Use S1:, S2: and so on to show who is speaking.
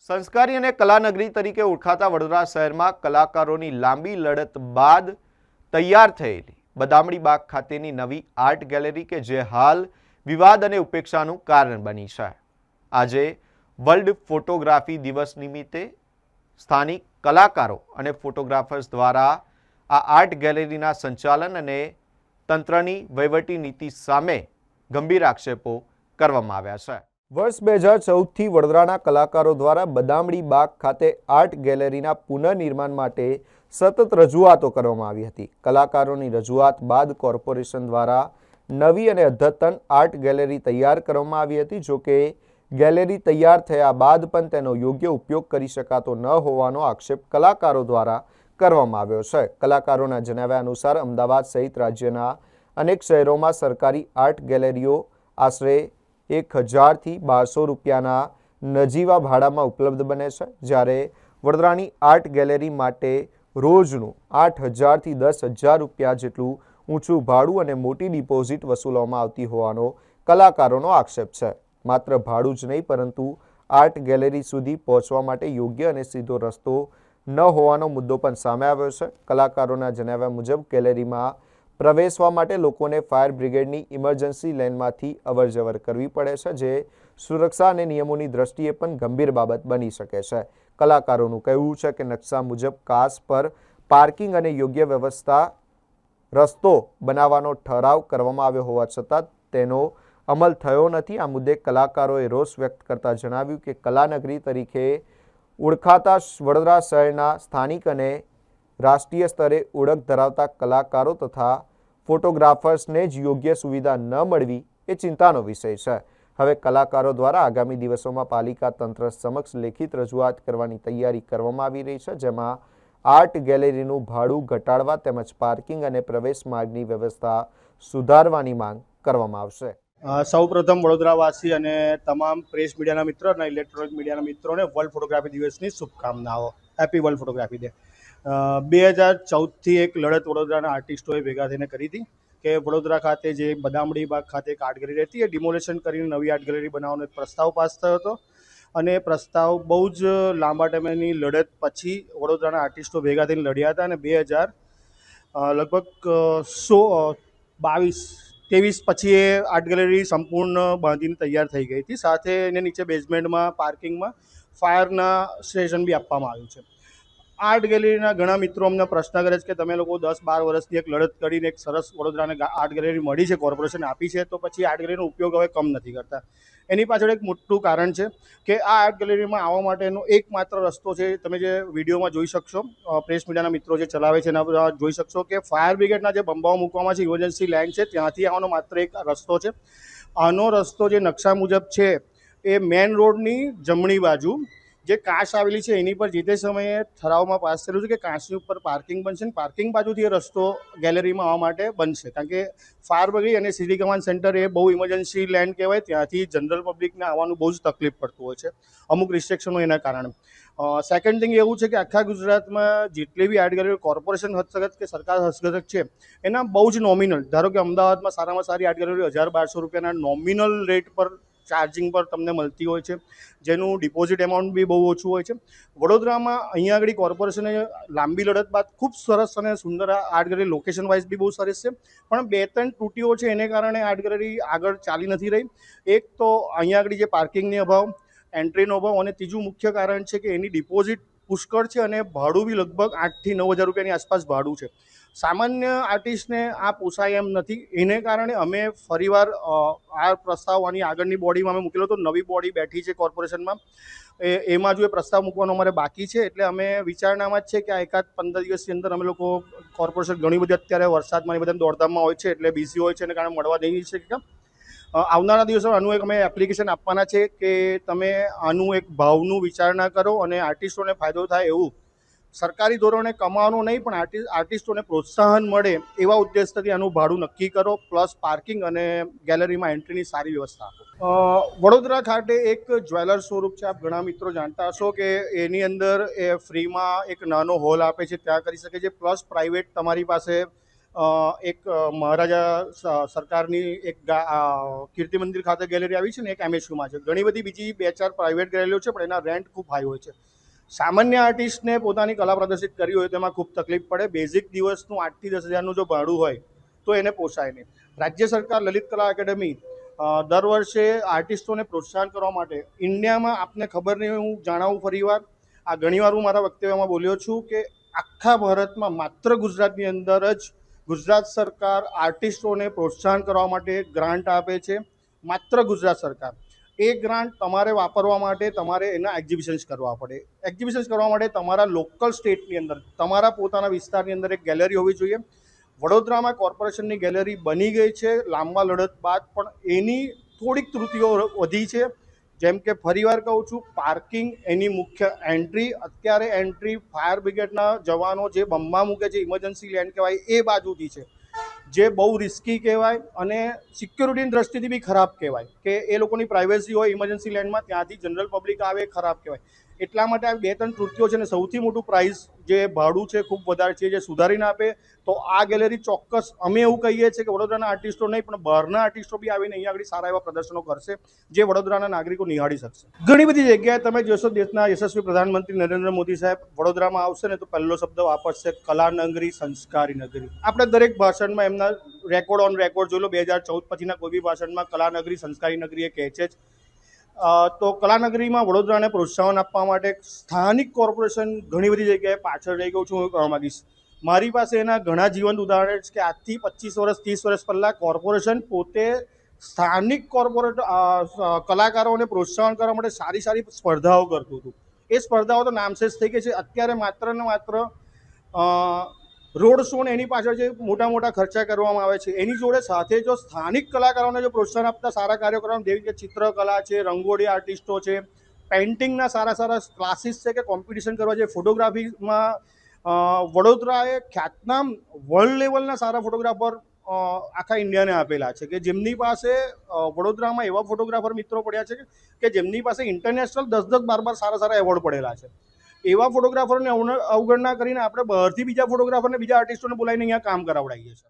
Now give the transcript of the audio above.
S1: સંસ્કારી અને કલાનગરી તરીકે ઓળખાતા વડોદરા શહેરમાં કલાકારોની લાંબી લડત બાદ તૈયાર થયેલી બદામડી બાગ ખાતેની નવી આર્ટ ગેલેરી કે જે હાલ વિવાદ અને ઉપેક્ષાનું કારણ બની છે। આજે વર્લ્ડ ફોટોગ્રાફી દિવસ નિમિત્તે સ્થાનિક કલાકારો અને ફોટોગ્રાફર્સ દ્વારા આ આર્ટ ગેલેરીના સંચાલન અને તંત્રની વહીવટી નીતિ સામે ગંભીર આક્ષેપો કરવામાં આવ્યા છે। વર્ષ 2014થી વડોદરાના કલાકારો દ્વારા બદામડી બાગ ખાતે આર્ટ ગેલેરીના પુનઃનિર્માણ માટે સતત રજૂઆતો કરવામાં આવી હતી। કલાકારોની રજૂઆત બાદ કોર્પોરેશન દ્વારા નવી અને અદ્યતન આર્ટ ગેલેરી તૈયાર કરવામાં આવી હતી। જો કે ગેલેરી તૈયાર થયા બાદ પણ તેનો યોગ્ય ઉપયોગ કરી શકાતો ન હોવાનો આક્ષેપ કલાકારો દ્વારા કરવામાં આવ્યો છે। કલાકારોના જણાવ્યા અનુસાર અમદાવાદ સહિત રાજ્યના અનેક શહેરોમાં સરકારી આર્ટ ગેલેરીઓ આશરે 1000 થી 1200 રૂપિયાના નજીવા ભાડામાં ઉપલબ્ધ બને છે, જ્યારે વડોદરાની આર્ટ ગેલેરી માટે રોજનું 8000 થી 10000 રૂપિયા જેટલું ઊંચું ભાડું અને મોટી ડિપોઝિટ વસૂલવામાં આવતી હોવાનો કલાકારોનો આક્ષેપ છે। માત્ર ભાડું જ નહીં પરંતુ આર્ટ ગેલેરી સુધી પહોંચવા માટે યોગ્ય અને સીધો રસ્તો ન હોવાનો મુદ્દો પણ સામે આવ્યો છે। કલાકારોના જણાવ્યા મુજબ ગેલેરીમાં પ્રવેશવા માટે લોકોને ફાયર બ્રિગેડની ઇમરજન્સી લેનમાંથી અવરજવર કરવી પડે છે, જે સુરક્ષા અને નિયમોની દ્રષ્ટિએ પણ ગંભીર બાબત બની શકે છે। કલાકારોનું કહેવું છે કે નકશા મુજબ કાસ પર પાર્કિંગ અને યોગ્ય વ્યવસ્થા રસ્તો બનાવવાનો ઠરાવ કરવામાં આવ્યો હોવા છતાં તેનો અમલ થયો નથી। આ મુદ્દે કલાકારોએ રોષ વ્યક્ત કરતા જણાવ્યું કે કલાનગરી તરીકે ઓળખાતા વડોદરા શહેરના સ્થાનિક અને રાષ્ટ્રીય સ્તરે ઓળખ ધરાવતા કલાકારો તથા ફોટોગ્રાફર્સને જ યોગ્ય સુવિધા ન મળવી એ ચિંતાનો વિષય છે। હવે કલાકારો દ્વારા આગામી દિવસોમાં પાલિકા તંત્ર સમક્ષ લેખિત રજૂઆત કરવાની તૈયારી કરવામાં આવી રહી છે, જેમાં આર્ટ ગેલેરીનું ભાડું ઘટાડવા તેમજ પાર્કિંગ અને પ્રવેશ માર્ગની વ્યવસ્થા સુધારવાની માંગ કરવામાં આવશે।
S2: સૌપ્રથમ વડોદરાવાસી અને તમામ પ્રેસ મીડિયાના મિત્રો અને ઇલેક્ટ્રોનિક મીડિયાના મિત્રોને વર્લ્ડ ફોટોગ્રાફી દિવસની શુભકામનાઓ। Happy world photography day. 2014થી એક લડત વડોદરાના આર્ટિસ્ટોએ ભેગા થઈને કરી હતી કે વડોદરા ખાતે જે બદામડી બાગ ખાતે એક આર્ટ ગેલેરી હતી એ ડિમોલેશન કરીને નવી આર્ટ ગેલેરી બનાવવાનો એક પ્રસ્તાવ પાસ થયો હતો અને પ્રસ્તાવ બહુ જ લાંબા ટાઈમની લડત પછી વડોદરાના આર્ટિસ્ટો ભેગા થઈને લડ્યા હતા અને 2000 લગભગ 22-23 પછી એ આર્ટ ગેલેરી સંપૂર્ણ બાંધીને તૈયાર થઈ ગઈ હતી। સાથે એને નીચે બેઝમેન્ટમાં પાર્કિંગમાં ફાયરના સ્ટેશન બી આપવામાં આવ્યું છે। આર્ટ ગેલેરીના ઘણા મિત્રો અમને પ્રશ્ન કરે છે કે તમે લોકો 10-12 વર્ષથી એક લડત કરીને એક સરસ વડોદરાને આર્ટ ગેલેરી મળી છે, કોર્પોરેશન આપી છે, તો પછી આર્ટ ગેલેરીનો ઉપયોગ હવે કમ નથી કરતા। એની પાછળ એક મોટું કારણ છે કે આ આર્ટ ગેલેરીમાં આવવા માટેનો એકમાત્ર રસ્તો છે, તમે જે વિડીયોમાં જોઈ શકશો, પ્રેસ મીડિયાના મિત્રો જે ચલાવે છે એના પર જોઈ શકશો કે ફાયર બ્રિગેડના જે બંબાઓ મૂકવામાં છે, ઇમરજન્સી લાઇન છે, ત્યાંથી આવવાનો માત્ર એક રસ્તો છે। આનો રસ્તો જે નકશા મુજબ છે એ મેઇન રોડની જમણી બાજુ જે કાચ આવેલી છે એની પર જે તે સમયે ઠરાવમાં પાસ થયેલું છે કે કાચની ઉપર પાર્કિંગ બનશે અને પાર્કિંગ બાજુથી એ રસ્તો ગેલેરીમાં આવવા માટે બનશે, કારણ કે ફાયર બ્રિગેડ અને સિટી કમાન્ડ સેન્ટર એ બહુ ઇમરજન્સી લેન્ડ કહેવાય, ત્યાંથી જનરલ પબ્લિકને આવવાનું બહુ જ તકલીફ પડતું હોય છે અમુક રિસ્ટ્રિક્શનો એના કારણે। સેકન્ડ થિંગ એવું છે કે આખા ગુજરાતમાં જેટલી બી આર્ટ ગેલેરી કોર્પોરેશન હસ્તગત કે સરકાર હસ્તગત છે એના બહુ જ નોમિનલ, ધારો કે અમદાવાદમાં સારામાં સારી આર્ટ ગેલેરી 1000-1200 રૂપિયાના નોમિનલ રેટ પર ચાર્જિંગ પર તમને મળતી હોય છે, જેનું ડિપોઝિટ એમાઉન્ટ બી બહુ ઓછું હોય છે। વડોદરામાં અહીંયા આગળ કોર્પોરેશને લાંબી લડત બાદ ખૂબ સરસ અને સુંદર આર્ટ ગેલેરી લોકેશન વાઇઝ બી બહુ સરસ છે, પણ 2-3 તૂટીઓ છે એને કારણે આર્ટ ગેલેરી આગળ ચાલી નથી રહી। એક તો અહીંયા આગળ જે પાર્કિંગની અભાવ, એન્ટ્રીનો અભાવ, અને ત્રીજું મુખ્ય કારણ છે કે એની ડિપોઝિટ પુષ્કળ છે અને ભાડું બી લગભગ 8,000 થી 9,000 રૂપિયાની આસપાસ ભાડું છે। સામાન્ય આર્ટિસ્ટને આ પોસાય એમ નથી, એને કારણે અમે ફરીવાર આ પ્રસ્તાવ આની આગળની બોડીમાં અમે મૂકેલો હતો, નવી બોડી બેઠી છે કોર્પોરેશનમાં, એમાં જો એ પ્રસ્તાવ મૂકવાનો અમારે બાકી છે, એટલે અમે વિચારણામાં જ છે કે આ 1-15 દિવસની અંદર અમે લોકો કોર્પોરેશન ઘણી બધી અત્યારે વરસાદમાં એ બધા દોડધામમાં હોય છે એટલે બિઝી હોય છે, એને કારણે મળવા નહીં શકતા। આવનારા દિવસોમાં આનું એક અમે એપ્લિકેશન આપવાના છે કે તમે આનું એક ભાવનું વિચારણા કરો અને આર્ટિસ્ટોને ફાયદો થાય એવું સરકારી ધોરણે કમાવાનું નહીં પણ આર્ટિસ્ટોને પ્રોત્સાહન મળે એવા ઉદ્દેશથી આનું ભાડું નક્કી કરો, પ્લસ પાર્કિંગ અને ગેલેરીમાં એન્ટ્રીની સારી વ્યવસ્થા આપો। વડોદરા ખાતે એક જ્વેલર શોરૂમ છે, આપ ઘણા મિત્રો જાણતા હશો કે એની અંદર એ ફ્રીમાં એક નાનો હોલ આપે છે, ત્યાં કરી શકે છે, પ્લસ પ્રાઇવેટ તમારી પાસે મહારાજા સરકારની એક કીર્તિ મંદિર ખાતે ગેલેરી આવી છે ને એક MSUમાં છે. ઘણી બધી બીજી 2-4 પ્રાઇવેટ ગેલેરીઓ છે, પણ એના રેન્ટ ખૂબ હાઈ હોય છે. સામાન્ય આર્ટિસ્ટને પોતાની કલા પ્રદર્શિત કરવી હોય તો એમાં ખૂબ તકલીફ પડે. બેઝિક દિવસનું 8 થી 10 હજારનું જો ભાડું હોય તો એને પોસાય નહીં. રાજ્ય સરકાર લલિત કલા એકેડમી દર વર્ષે આર્ટિસ્ટોને પ્રોત્સાહન કરવા માટે ઇન્ડિયામાં આપને ખબર નહીં, હું જણાવું ફરીવાર, આ ઘણીવાર હું મારા વક્તવ્યમાં બોલ્યો છું કે આખા ભારતમાં માત્ર ગુજરાતની અંદર જ ગુજરાત સરકાર આર્ટિસ્ટોને પ્રોત્સાહન કરવા માટે ગ્રાન્ટ આપે છે. માત્ર ગુજરાત સરકાર. એ ગ્રાન્ટ તમારે વાપરવા માટે તમારે એના એક્ઝિબિશન્સ કરવા પડે. એક્ઝિબિશન્સ કરવા માટે તમારા લોકલ સ્ટેટની અંદર, તમારા પોતાના વિસ્તારની અંદર એક ગેલેરી હોવી જોઈએ. વડોદરામાં કોર્પોરેશનની ગેલેરી બની ગઈ છે લાંબા લડત બાદ, પણ એની થોડીક ત્રુટિઓ વધી છે. જેમ કે ફરીવાર કહું છું, પાર્કિંગ, એની મુખ્ય એન્ટ્રી, અત્યારે એન્ટ્રી ફાયર બ્રિગેડના જવાનો જે બમ્બા મૂકે છે, ઇમરજન્સી લેન્ડ કહેવાય, એ બાજુથી છે, જે બહુ રિસ્કી કહેવાય અને સિક્યોરિટીની દ્રષ્ટિથી બી ખરાબ કહેવાય કે એ લોકોની પ્રાઇવેસી હોય ઇમરજન્સી લેન્ડમાં, ત્યાંથી જનરલ પબ્લિક આવે, ખરાબ કહેવાય. એટલા માટે આ 2-3 ત્રુટિઓ છે. અને સૌથી મોટું પ્રાઇસ જે ભાડું છે ખૂબ વધારે છે, જે સુધારીને આપે તો આ ગેલેરી ચોક્કસ, અમે એવું કહીએ છીએ કે વડોદરાના આર્ટિસ્ટો નહીં પણ બહારના આર્ટિસ્ટો બી આવીને અહીંયા આગળ સારા એવા પ્રદર્શનો કરશે, જે વડોદરાના નાગરિકો નિહાળી શકશે. ઘણી બધી જગ્યાએ તમે જોશો, દેશના યશસ્વી પ્રધાનમંત્રી નરેન્દ્ર મોદી સાહેબ વડોદરામાં આવશે ને તો પહેલો શબ્દ વાપરશે કલા નગરી, સંસ્કારી નગરી. આપણે દરેક ભાષણમાં એમના રેકોર્ડ ઓન રેકોર્ડ જોઈ લો, 2014 પછીના કોઈ બી ભાષણમાં કલા નગરી, સંસ્કારી નગરી એ કહે છે જ. તો કલાનગરીમાં વડોદરાને પ્રોત્સાહન આપવા માટે સ્થાનિક કોર્પોરેશન ઘણી બધી જગ્યાએ પાછળ રહી ગયું છું, હું કહેવા માગીશ. મારી પાસે એના ઘણા જીવંત ઉદાહરણ છે કે આજથી 25 વર્ષ 30 વર્ષ પહેલાં કોર્પોરેશન પોતે સ્થાનિક કલાકારોને પ્રોત્સાહન કરવા માટે સારી સારી સ્પર્ધાઓ કરતું હતું. એ સ્પર્ધાઓ તો નામશેષ થઈ ગઈ છે. અત્યારે માત્ર ને માત્ર રોડ શો ને એની પાછળ જે મોટા મોટા ખર્ચા કરવામાં આવે છે, એની જોડે સાથે જો સ્થાનિક કલાકારોને જો પ્રોત્સાહન આપતા સારા કાર્યો કરવામાં, જેવી કે ચિત્રકલા છે, રંગોળી આર્ટિસ્ટો છે, પેઇન્ટિંગના સારા સારા ક્લાસીસ છે કે કોમ્પિટિશન કરવા છે, ફોટોગ્રાફીમાં વડોદરાએ ખ્યાતનામ વર્લ્ડ લેવલના સારા ફોટોગ્રાફર આખા ઇન્ડિયાને આપેલા છે કે જેમની પાસે વડોદરામાં એવા ફોટોગ્રાફર મિત્રો પડ્યા છે કે જેમની પાસે ઇન્ટરનેશનલ 10-10, 12-12 સારા સારા એવોર્ડ પડેલા છે. એવા ફોટોગ્રાફરને અવગણના કરીને આપણે બહારથી બીજા ફોટોગ્રાફરને, બીજા આર્ટિસ્ટોને બોલાવીને અહીંયા કામ કરાવડાવીએ છીએ.